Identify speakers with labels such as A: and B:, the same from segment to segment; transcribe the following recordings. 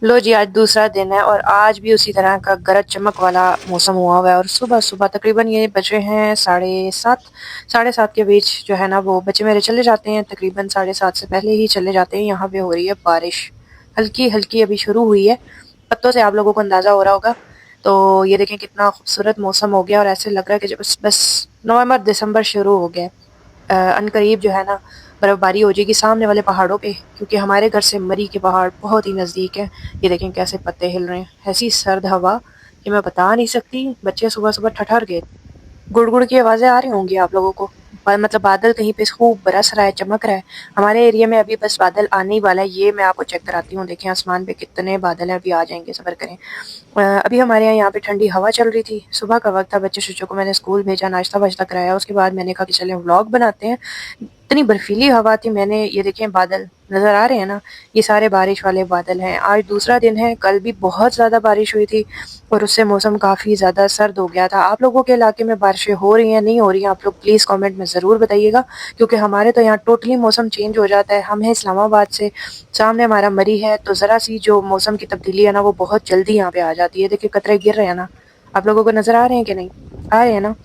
A: लो जी, आज दूसरा दिन है और आज भी उसी तरह का गरज चमक वाला मौसम हुआ हुआ है और सुबह-सुबह तकरीबन ये बजे हैं 7:30 7:30 के बीच जो है ना वो बच्चे मेरे चले जाते हैं, तकरीबन 7:30 से पहले ही चले जाते हैं। यहाँ पे हो रही है बारिश, हल्की-हल्की अभी शुरू हुई है। पत्तों से आप लोगों को अंदाज़ा हो रहा होगा। तो ये देखें कितना खूबसूरत मौसम हो गया और ऐसे लग रहा है कि जब बस नवंबर, दिसंबर शुरू हो गया है। अनकरीब जो है ना बर्फबारी हो जाएगी सामने वाले पहाड़ों पे, क्योंकि हमारे घर से मरी के पहाड़ बहुत ही नज़दीक है। ये देखें कैसे पत्ते हिल रहे हैं, ऐसी सर्द हवा कि मैं बता नहीं सकती। बच्चे सुबह सुबह ठठर गए। गुड़-गुड़ की आवाज़ें आ रही होंगी आप लोगों को। मतलब बादल कहीं पे खूब बरस रहा है, चमक रहा है। हमारे एरिया में अभी बस बादल आने ही वाला है, ये मैं आपको चेक कराती हूँ। देखें आसमान पे कितने बादल हैं, अभी आ जाएँगे, सब्र करें। अभी हमारे यहाँ पे ठंडी हवा चल रही थी, सुबह का वक़्त था, बच्चे-शच्चों को मैंने स्कूल भेजा, नाश्ता-वाश्ता कराया, उसके बाद मैंने कहा कि चलें व्लॉग बनाते हैं। इतनी बर्फीली हवा थी, मैंने ये देखें बादल नज़र आ रहे हैं ना, ये सारे बारिश वाले बादल हैं। आज दूसरा दिन है, कल भी बहुत ज़्यादा बारिश हुई थी और उससे मौसम काफ़ी ज़्यादा सर्द हो गया था। आप लोगों के इलाके में बारिशें हो रही हैं, नहीं हो रही हैं? आप लोग प्लीज़ कमेंट में ज़रूर बताइएगा, क्योंकि हमारे तो यहाँ टोटली मौसम चेंज हो जाता है। हम हैं इस्लामाबाद से, सामने हमारा मरी है, तो ज़रा-सी जो मौसम की तब्दीली है ना, वो बहुत जल्दी यहाँ पे आ जाती है। देखिए कतरे गिर रहे हैं ना, आप लोगों को नज़र आ रहे हैं कि नहीं? आ रहे हैं ना?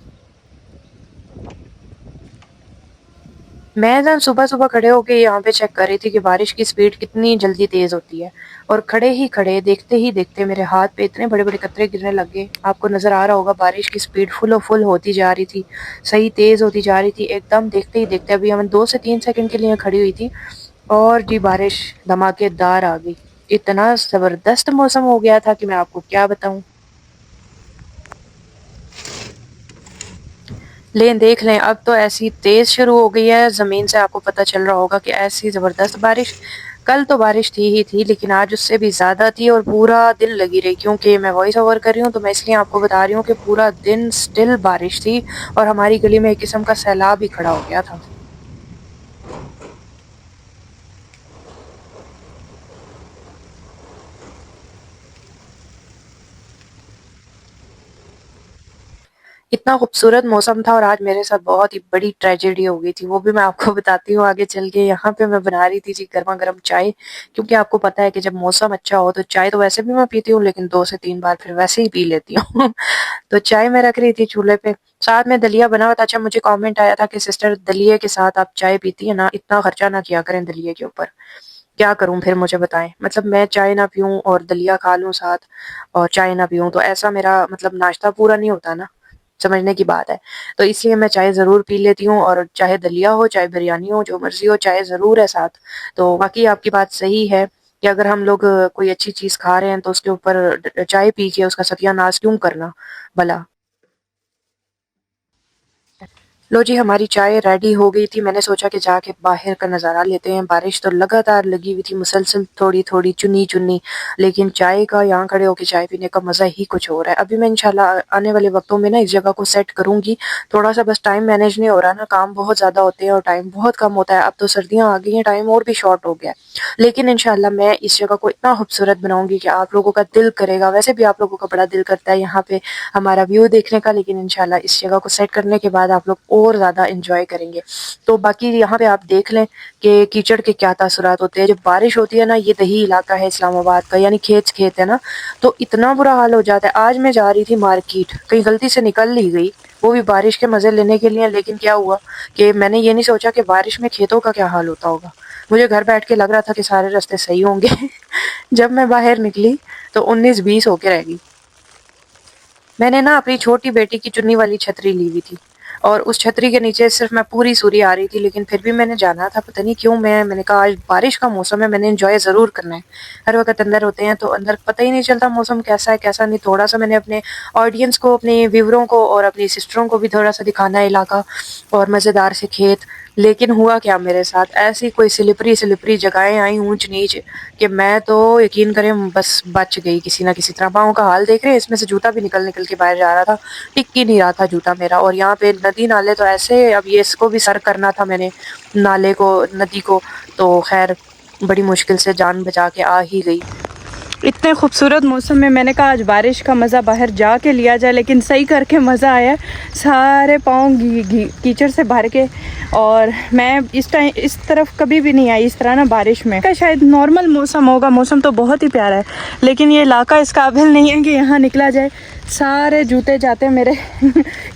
A: मैं ना सुबह-सुबह खड़े होके यहाँ पे चेक कर रही थी कि बारिश की स्पीड कितनी जल्दी तेज़ होती है और खड़े ही खड़े, देखते ही देखते मेरे हाथ पे इतने बड़े-बड़े कतरे गिरने लग गए। आपको नज़र आ रहा होगा बारिश की स्पीड फुल होती जा रही थी, सही तेज़ होती जा रही थी। एकदम देखते ही देखते अभी हम 2 से 3 सेकंड के लिए खड़ी हुई थी और जी बारिश धमाकेदार आ गई। इतना ज़बरदस्त मौसम हो गया था कि मैं आपको क्या बताऊँ। लें देख लें, अब तो ऐसी तेज़ शुरू हो गई है, ज़मीन से आपको पता चल रहा होगा कि ऐसी ज़बरदस्त बारिश। कल तो बारिश थी ही थी, लेकिन आज उससे भी ज़्यादा थी और पूरा दिन लगी रही, क्योंकि मैं वॉइस ओवर कर रही हूँ, तो मैं इसलिए आपको बता रही हूँ कि पूरा दिन स्टिल बारिश थी और हमारी गली में एक किस्म का सैलाब ही खड़ा हो गया था। इतना खूबसूरत मौसम था और आज मेरे साथ बहुत ही बड़ी ट्रेजेडी हो गई थी, वो भी मैं आपको बताती हूँ आगे चल के। यहाँ पे मैं बना रही थी जी गरमा-गरम चाय, क्योंकि आपको पता है कि जब मौसम अच्छा हो तो चाय तो वैसे भी मैं पीती हूँ, लेकिन 2 से 3 बार फिर वैसे ही पी लेती हूँ। तो चाय मैं रख रही थी चूल्हे पे, साथ में दलिया बना हुआ था। अच्छा, मुझे कमेंट आया था कि सिस्टर दलिये के साथ आप चाय पीती हैं ना, इतना खर्चा ना किया करें दलिये के ऊपर। क्या करूँ फिर मुझे बताएँ? मतलब मैं चाय ना पीऊँ और दलिया खा लूँ साथ और चाय ना पीऊँ, तो ऐसा मेरा मतलब नाश्ता पूरा नहीं होता ना, समझने की बात है। तो इसलिए मैं चाय ज़रूर पी लेती हूँ और चाहे दलिया हो, चाहे बिरयानी हो, जो मर्ज़ी हो, चाय ज़रूर है साथ। तो वाक़ई आपकी बात सही है कि अगर हम लोग कोई अच्छी चीज़ खा रहे हैं तो उसके ऊपर चाय पी के उसका सत्यानाश क्यों करना भला? लो जी, हमारी चाय रेडी हो गई थी। मैंने सोचा कि जाके बाहर का नज़ारा लेते हैं। बारिश तो लगातार लगी हुई थी, मुसलसल थोड़ी-थोड़ी, चुनी-चुनी, लेकिन चाय का यहाँ खड़े होके चाय पीने का मज़ा ही कुछ और है। अभी मैं इंशाल्लाह आने वाले वक़्तों में ना इस जगह को सेट करूँगी। थोड़ा-सा बस टाइम मैनेज नहीं हो रहा ना, काम बहुत ज़्यादा होते हैं और टाइम बहुत कम होता है। अब तो सर्दियाँ आ गई हैं, टाइम और भी शॉर्ट हो गया है। लेकिन इंशाल्लाह मैं इस जगह को इतना खूबसूरत बनाऊँगी कि आप लोगों का दिल करेगा, वैसे भी आप लोगों का बड़ा दिल करता है यहाँ पे हमारा व्यू देखने का, लेकिन इंशाल्लाह इस जगह को सेट करने के बाद आप लोग और ज़्यादा एन्जॉय करेंगे। तो बाकी यहाँ पे आप देख लें कि कीचड़ के क्या तासुरात होते हैं। जब बारिश होती है ना, ये दही इलाका है इस्लामाबाद का, यानी खेत है ना, तो इतना बुरा हाल हो जाता है। आज मैं जा रही थी मार्केट, कहीं गलती से निकल ही गई, वो भी बारिश के मज़े लेने के लिए, लेकिन क्या हुआ कि मैंने ये नहीं सोचा कि बारिश में खेतों का क्या हाल होता होगा। मुझे घर बैठ के लग रहा था कि सारे रास्ते सही होंगे। जब मैं बाहर निकली तो 19-20 होके रह गई। मैंने ना अपनी छोटी बेटी की चुन्नी वाली छतरी ली हुई थी और उस छतरी के नीचे सिर्फ मैं पूरी सूरी आ रही थी, लेकिन फिर भी मैंने जाना था। पता नहीं क्यों मैंने कहा आज बारिश का मौसम है, मैंने एंजॉय ज़रूर करना है। हर वक़्त अंदर होते हैं तो अंदर पता ही नहीं चलता मौसम कैसा है कैसा नहीं। थोड़ा-सा मैंने अपने ऑडियंस को, अपने व्यूअरों को और अपनी सिस्टरों को भी थोड़ा-सा दिखाना है इलाका और मज़ेदार से खेत। लेकिन हुआ क्या मेरे साथ, ऐसी कोई स्लिपरी-स्लिपरी जगहें आई ऊँच-नीच कि मैं तो यकीन करें बस बच गई किसी न किसी तरह। पाँव का हाल देख रहे हैं, इसमें से जूता भी निकल-निकल के बाहर जा रहा था। टिक ही नहीं रहा था जूता मेरा, और यहाँ पे नदी-नाले तो ऐसे, अब ये इसको भी सर करना था मैंने, नाले को, नदी को, तो ख़ैर बड़ी मुश्किल से जान बचा के आ ही गई।
B: इतने खूबसूरत मौसम में मैंने कहा आज बारिश का मज़ा बाहर जा के लिया जाए, लेकिन सही करके मज़ा आया। सारे पाँव कीचड़ से भर के, और मैं इस तरफ कभी भी नहीं आई इस तरह ना बारिश में। का शायद नॉर्मल मौसम होगा, मौसम तो बहुत ही प्यारा है, लेकिन ये इलाका इस काबिल नहीं है कि यहाँ निकला जाए। सारे जूते जाते हैं मेरे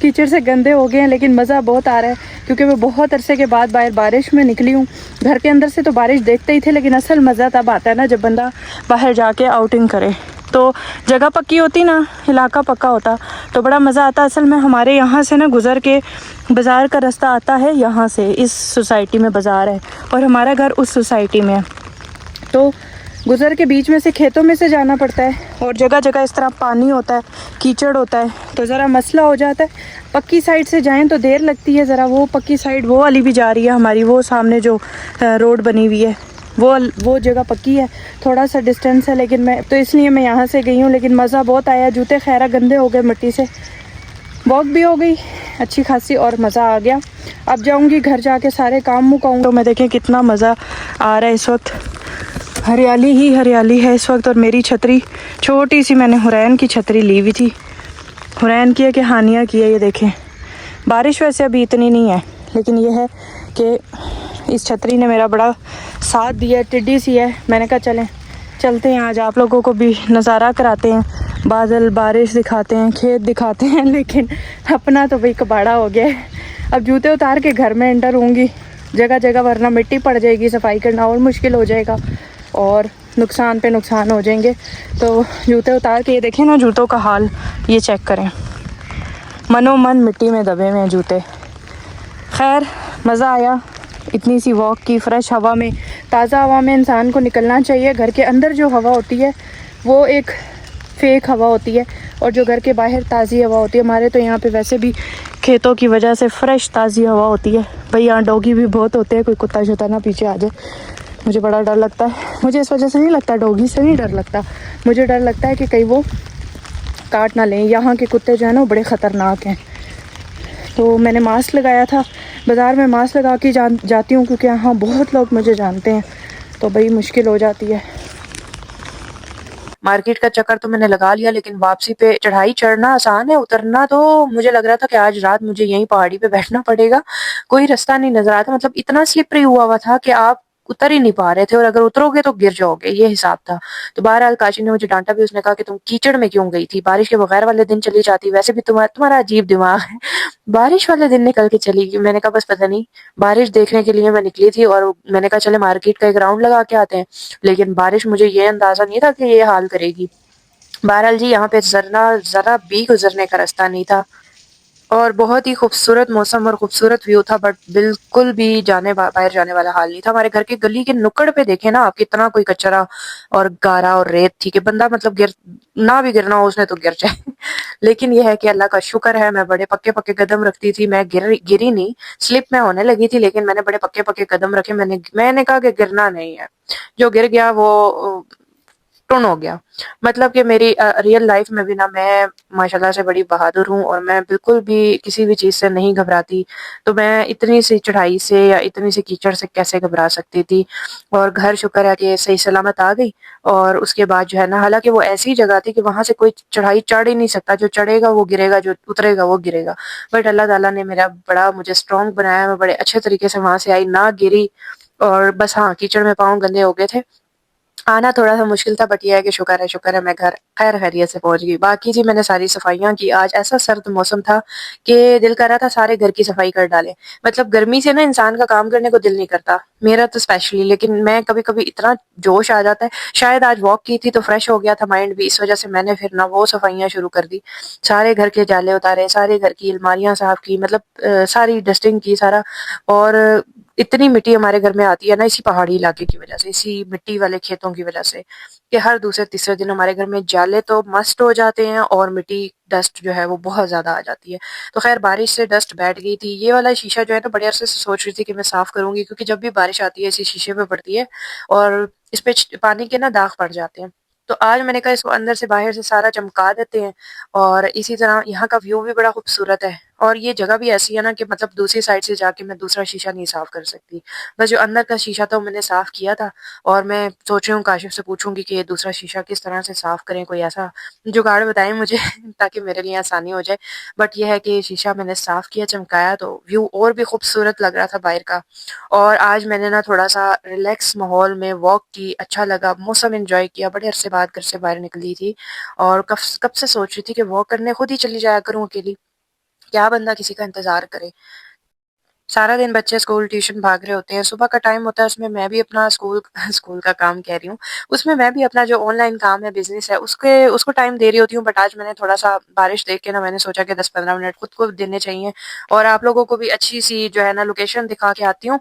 B: कीचड़ से गंदे हो गए हैं, लेकिन मज़ा बहुत आ रहा है क्योंकि मैं बहुत अरसे के बाद बाहर बारिश में निकली हूँ। घर के अंदर से तो बारिश देखते ही थे, लेकिन असल मज़ा तब आता है ना जब बंदा बाहर जाके आउटिंग करे। तो जगह पक्की होती ना, इलाका पक्का होता तो बड़ा मज़ा आता। असल में हमारे यहाँ से ना गुज़र के बाज़ार का रास्ता आता है, यहाँ से इस सोसाइटी में बाज़ार है और हमारा घर उस सोसाइटी में है। तो गुज़र के बीच में से खेतों में से जाना पड़ता है, और जगह जगह इस तरह पानी होता है, कीचड़ होता है, तो ज़रा मसला हो जाता है। पक्की साइड से जाएं तो देर लगती है ज़रा, वो पक्की साइड वो वाली भी जा रही है हमारी, वो सामने जो रोड बनी हुई है वो जगह पक्की है, थोड़ा सा डिस्टेंस है, लेकिन मैं तो इसलिए मैं यहाँ से गई हूँ। लेकिन मज़ा बहुत आया, जूते खैरा गंदे हो गए मिट्टी से, वॉक भी हो गई अच्छी खासी और मज़ा आ गया। अब जाऊँगी घर जाके सारे काम मुकाऊँ। तो मैं देखें कितना मज़ा आ रहा है इस वक्त, हरियाली ही हरियाली है इस वक्त। और मेरी छतरी छोटी सी, मैंने हुरैन की छतरी ली हुई थी, हुरैन की है कि हानिया की है, ये देखें। बारिश वैसे अभी इतनी नहीं है, लेकिन ये है कि इस छतरी ने मेरा बड़ा साथ दिया। टिड्डी सी है, मैंने कहा चलते हैं आज आप लोगों को भी नज़ारा कराते हैं, बादल बारिश दिखाते हैं, खेत दिखाते हैं। लेकिन अपना तो भाई कबाड़ा हो गया है। अब जूते उतार के घर में एंटर होंगी जगह जगह, वरना मिट्टी पड़ जाएगी, सफाई करना और मुश्किल हो जाएगा और नुकसान पे नुकसान हो जाएंगे। तो जूते उतार के, ये देखें ना जूतों का हाल, ये चेक करें, मनोमन मिट्टी में दबे हुए हैं जूते। खैर मज़ा आया, इतनी सी वॉक की, फ़्रेश हवा में, ताज़ा हवा में इंसान को निकलना चाहिए। घर के अंदर जो हवा होती है वो एक फेक हवा होती है, और जो घर के बाहर ताज़ी हवा होती है, हमारे तो यहाँ पे वैसे भी खेतों की वजह से फ़्रेश ताज़ी हवा होती है। भाई यहाँ डॉगी भी बहुत होते हैं, कोई कुत्ता शुत्ता ना पीछे आ जाए, मुझे बड़ा डर लगता है। मुझे इस वजह से नहीं लगता, डॉगी से नहीं डर लगता, मुझे डर लगता है कि कहीं वो काट ना लें। यहाँ के कुत्ते जो है ना वो बड़े ख़तरनाक हैं। तो मैंने मास्क लगाया था, बाज़ार में मास्क लगा के जाती हूँ क्योंकि यहाँ बहुत लोग मुझे जानते हैं, तो भाई मुश्किल हो जाती है।
A: मार्केट का चक्कर तो मैंने लगा लिया, लेकिन वापसी पे चढ़ाई चढ़ना आसान है, उतरना तो मुझे लग रहा था कि आज रात मुझे यहीं पहाड़ी पे बैठना पड़ेगा। कोई रास्ता नहीं नजर आता, मतलब इतना स्लिपरी हुआ था कि आप उतर ही नहीं पा रहे थे, और अगर उतरोगे तो गिर जाओगे, ये हिसाब था। तो बहरहाल काशी ने मुझे डांटा भी, उसने कहा कि तुम कीचड़ में क्यों गई थी, बारिश के बगैर वाले दिन चली जाती, वैसे भी तुम्हारा अजीब दिमाग है, बारिश वाले दिन निकल के चली गई। मैंने कहा बस पता नहीं, बारिश देखने के लिए मैं निकली थी, और मैंने कहा चले मार्केट का एक राउंड लगा के आते हैं, लेकिन बारिश मुझे ये अंदाजा नहीं था कि ये हाल करेगी। बहरहाल जी यहाँ पे ज़रा भी गुजरने का रास्ता नहीं था, और बहुत ही खूबसूरत मौसम और खूबसूरत व्यू था, बट बिल्कुल भी बाहर जाने वाला हाल नहीं था। हमारे घर की गली के नुक्कड़ पे देखे ना आप, कितना कोई कचरा और गारा और रेत थी कि बंदा मतलब ना भी गिरना हो उसने तो गिर जाए। लेकिन यह है कि अल्लाह का शुक्र है, मैं बड़े पक्के पक्के कदम रखती थी, मैं गिरी नहीं, स्लिप में होने लगी थी, लेकिन मैंने बड़े पक्के पक्के कदम रखे। मैंने कहा कि गिरना नहीं है, जो गिर गया वो टुन हो गया। मतलब कि मेरी रियल लाइफ में भी ना मैं माशाल्लाह से बड़ी बहादुर हूँ, और मैं बिल्कुल भी किसी भी चीज़ से नहीं घबराती। तो मैं इतनी सी चढ़ाई से या इतनी सी कीचड़ से कैसे घबरा सकती थी। और घर शुक्र है कि सही सलामत आ गई। और उसके बाद जो है ना, हालांकि वो ऐसी जगह थी कि वहां से कोई चढ़ाई चढ़ ही नहीं सकता, जो चढ़ेगा वो गिरेगा, जो उतरेगा वो गिरेगा। बट अल्लाह ताला ने मेरा बड़ा मुझे स्ट्रॉन्ग बनाया, मैं बड़े अच्छे तरीके से वहां से आई, ना गिरी। और बस हाँ, कीचड़ में पाँव गंदे हो गए थे, आना थोड़ा-सा मुश्किल था, बट ये है कि शुक्र है मैं घर खैर खैरियत से पहुँच गई। बाकी जी मैंने सारी सफाइयाँ की, आज ऐसा सर्द मौसम था कि दिल कर रहा था सारे घर की सफाई कर डालें। मतलब गर्मी से ना इंसान का काम करने को दिल नहीं करता, मेरा तो स्पेशली, लेकिन मैं कभी-कभी इतना जोश आ जाता है। शायद आज वॉक की थी तो फ्रेश हो गया था माइंड भी, इस वजह से मैंने फिर ना वो सफाइयाँ शुरू कर दी। सारे घर के जाले उतारे, सारे घर की अलमारियाँ साफ की, मतलब सारी डस्टिंग की सारा। और इतनी मिट्टी हमारे घर में आती है ना इसी पहाड़ी इलाके की वजह से, इसी मिट्टी वाले खेतों की वजह से, कि हर दूसरे तीसरे दिन हमारे घर में जाले तो मस्ट हो जाते हैं, और मिट्टी डस्ट जो है वो बहुत ज्यादा आ जाती है। तो खैर बारिश से डस्ट बैठ गई थी। ये वाला शीशा जो है ना, बड़े अरसे से सोच रही थी कि मैं साफ करूंगी, क्योंकि जब भी बारिश आती है इसी शीशे पे पड़ती है, और इस पे पानी के ना दाग पड़ जाते हैं। तो आज मैंने कहा इसको अंदर से बाहर से सारा चमका देते हैं। और इसी तरह यहाँ का व्यू भी बड़ा खूबसूरत है, और ये जगह भी ऐसी है ना कि मतलब दूसरी साइड से जाके मैं दूसरा शीशा नहीं साफ कर सकती। बस जो अंदर का शीशा था वो मैंने साफ किया था और मैं सोच रही हूँ काशिफ से पूछूंगी कि ये दूसरा शीशा किस तरह से साफ करें, कोई ऐसा जुगाड़ बताएं मुझे ताकि मेरे लिए आसानी हो जाए। बट ये है कि शीशा मैंने साफ किया, चमकाया, तो व्यू और भी खूबसूरत लग रहा था बाहर का। और आज मैंने ना थोड़ा सा रिलैक्स माहौल में वॉक की, अच्छा लगा, मौसम एंजॉय किया। बड़े अरसे बाद घर से बाहर निकली थी और कब कब से सोच रही थी कि वॉक करने खुद ही चली जाया करूँ अकेली, क्या बंदा किसी का इंतजार करे। सारा दिन बच्चे स्कूल ट्यूशन भाग रहे होते हैं, सुबह का टाइम होता है उसमें मैं भी अपना स्कूल स्कूल का काम कह रही हूँ, उसमें मैं भी अपना जो ऑनलाइन काम है, बिजनेस है, उसके उसको टाइम दे रही होती हूँ। बट आज मैंने थोड़ा सा बारिश देख के ना मैंने सोचा कि 10-15 मिनट खुद को देने चाहिए और आप लोगों को भी अच्छी सी जो है ना लोकेशन दिखा के आती हूँ।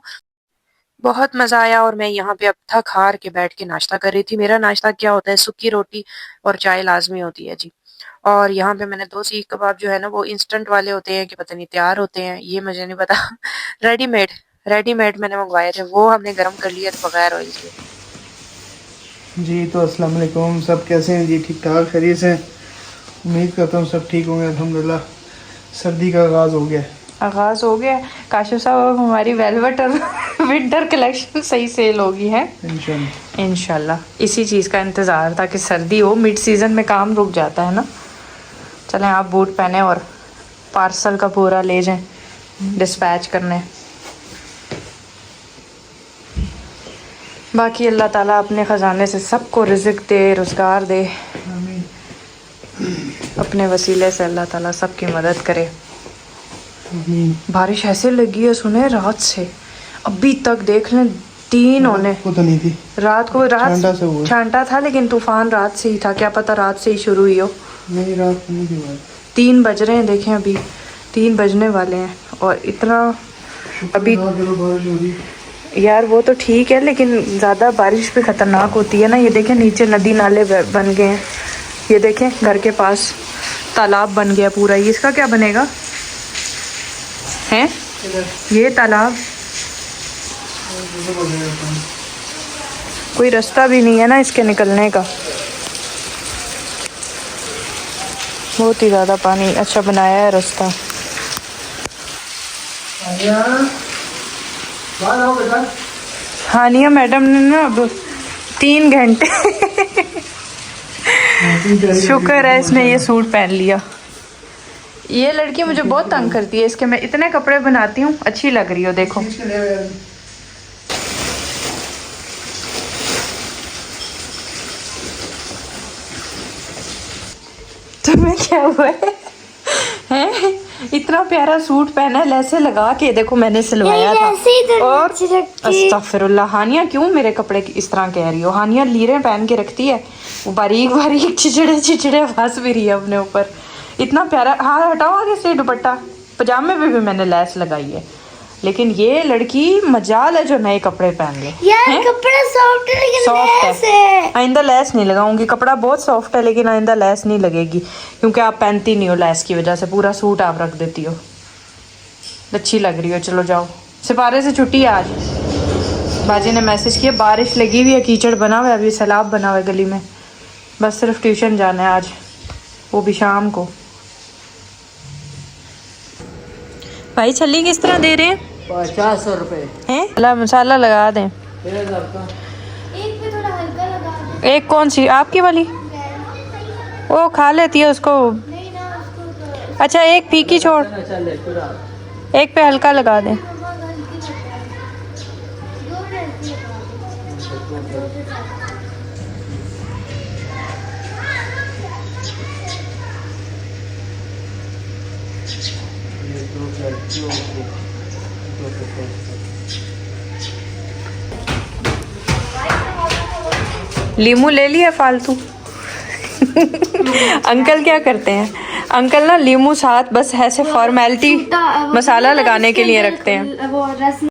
A: बहुत मजा आया और मैं यहाँ पे अब थक हार के बैठ के नाश्ता कर रही थी। मेरा नाश्ता क्या होता है, सूखी रोटी और चाय लाजमी होती है जी। और यहाँ पे मैंने 2 सीख कबाब जो है ना वो इंस्टेंट वाले होते हैं कि पता नहीं तैयार होते हैं, ये मुझे नहीं पता रेडीमेड रेडीमेड मैंने मंगवाए थे, वो हमने गर्म कर लिया था बगैर ऑयल के।
C: जी तो अस्सलाम वालेकुम, सब कैसे हैं जी? ठीक ठाक खैरियत से? उम्मीद करता हूँ सब ठीक होंगे। अल्हम्दुलिल्लाह सर्दी का आगाज़ हो गया है।
B: आगाज़ हो गया। काशिफ साहब अब हमारी वेलवेट और विंटर कलेक्शन सही सेल होगी है
C: इंशाल्लाह।
B: इंशाल्लाह। इसी चीज़ का इंतज़ार था कि सर्दी हो, मिड सीज़न में काम रुक जाता है ना। चलें आप बूट पहने और पार्सल का पूरा ले जाएं डिस्पैच करने। बाकी अल्लाह ताला अपने ख़जाने से सबको रिज़्क़ दे, रोज़गार दे,
C: आमीन।
B: अपने वसीले से अल्लाह ताला सबकी मदद करे।
C: आमीन।
B: बारिश ऐसे लगी है सुने रात से, अभी तक देख लें 3 होने।
C: को तो नहीं थी
B: रात को,
C: छांटा से हुआ।
B: छांटा था लेकिन तूफान रात से ही था, क्या पता रात से ही शुरू हुई हो।
C: नहीं रात को नहीं थी बात।
B: 3 बज रहे हैं, देखें अभी 3 बजने वाले हैं और इतना अभी
C: चलो बारिश हो रही है।
B: यार वो तो ठीक है लेकिन ज़्यादा बारिश भी ख़तरनाक होती है ना। ये देखें नीचे नदी नाले बन गए हैं, ये देखें घर के पास तालाब बन गया पूरा। ये इसका क्या बनेगा हैं? ये तालाब कोई रास्ता भी नहीं है ना इसके निकलने का, बहुत ही ज़्यादा पानी। अच्छा बनाया है रास्ता। हानिया मैडम ने ना अब 3 घंटे शुक्र है इसने ये सूट पहन लिया। ये लड़की मुझे बहुत तंग करती है, इसके मैं इतने कपड़े बनाती हूँ, अच्छी लग रही हो देखो। तुम्हें क्या हुआ है? हैं? इतना प्यारा सूट पहना है, लैसे लगा के देखो मैंने सिलवाया था। और अस्तगफिरुल्लाह, हानिया क्यों मेरे कपड़े इस तरह कह रही हो? हानिया लीरें पहन के रखती है, वो बारीक बारीक चिचड़े फंस भी रही है अपने ऊपर। इतना प्यारा। हाँ हटाओ आगे से दुपट्टा। पजामे पे भी मैंने लैस लगाई है, लेकिन ये लड़की मजाल है जो नए कपड़े पहन ले।
D: यार कपड़ा सॉफ्ट है लेकिन लैस है।
B: आइंदा लैस नहीं लगाऊंगी, कपड़ा बहुत सॉफ्ट है लेकिन आइंदा लैस नहीं लगेगी, क्योंकि आप पहनती नहीं हो लैस की वजह से, पूरा सूट आप रख देती हो। अच्छी लग रही हो, चलो जाओ। सिपारे से छुट्टी है आज, बाजी ने मैसेज किया बारिश लगी हुई है, कीचड़ बना हुआ है, अभी सैलाब बना हुआ है गली में, बस सिर्फ ट्यूशन जाना है आज, वो भी शाम को। भाई छल्ली किस तरह दे रहे हैं?
D: 50 रुपए
B: हैं? अल्लाह मसाला लगा दें।
D: एक पे थोड़ा हल्का लगा दे।
B: एक कौन सी आपकी वाली? वो खा लेती है उसको।
D: नहीं ना उसको तो
B: अच्छा एक फीकी छोड़, एक पे हल्का लगा दें।
D: नमक हल्की लगता है। दो मिनट लगा दो।
B: लीमू ले लिया फालतू। अंकल क्या करते हैं, अंकल ना लीमू साथ बस ऐसे फॉर्मेलिटी मसाला लगाने के लिए रखते हैं।
D: वो रस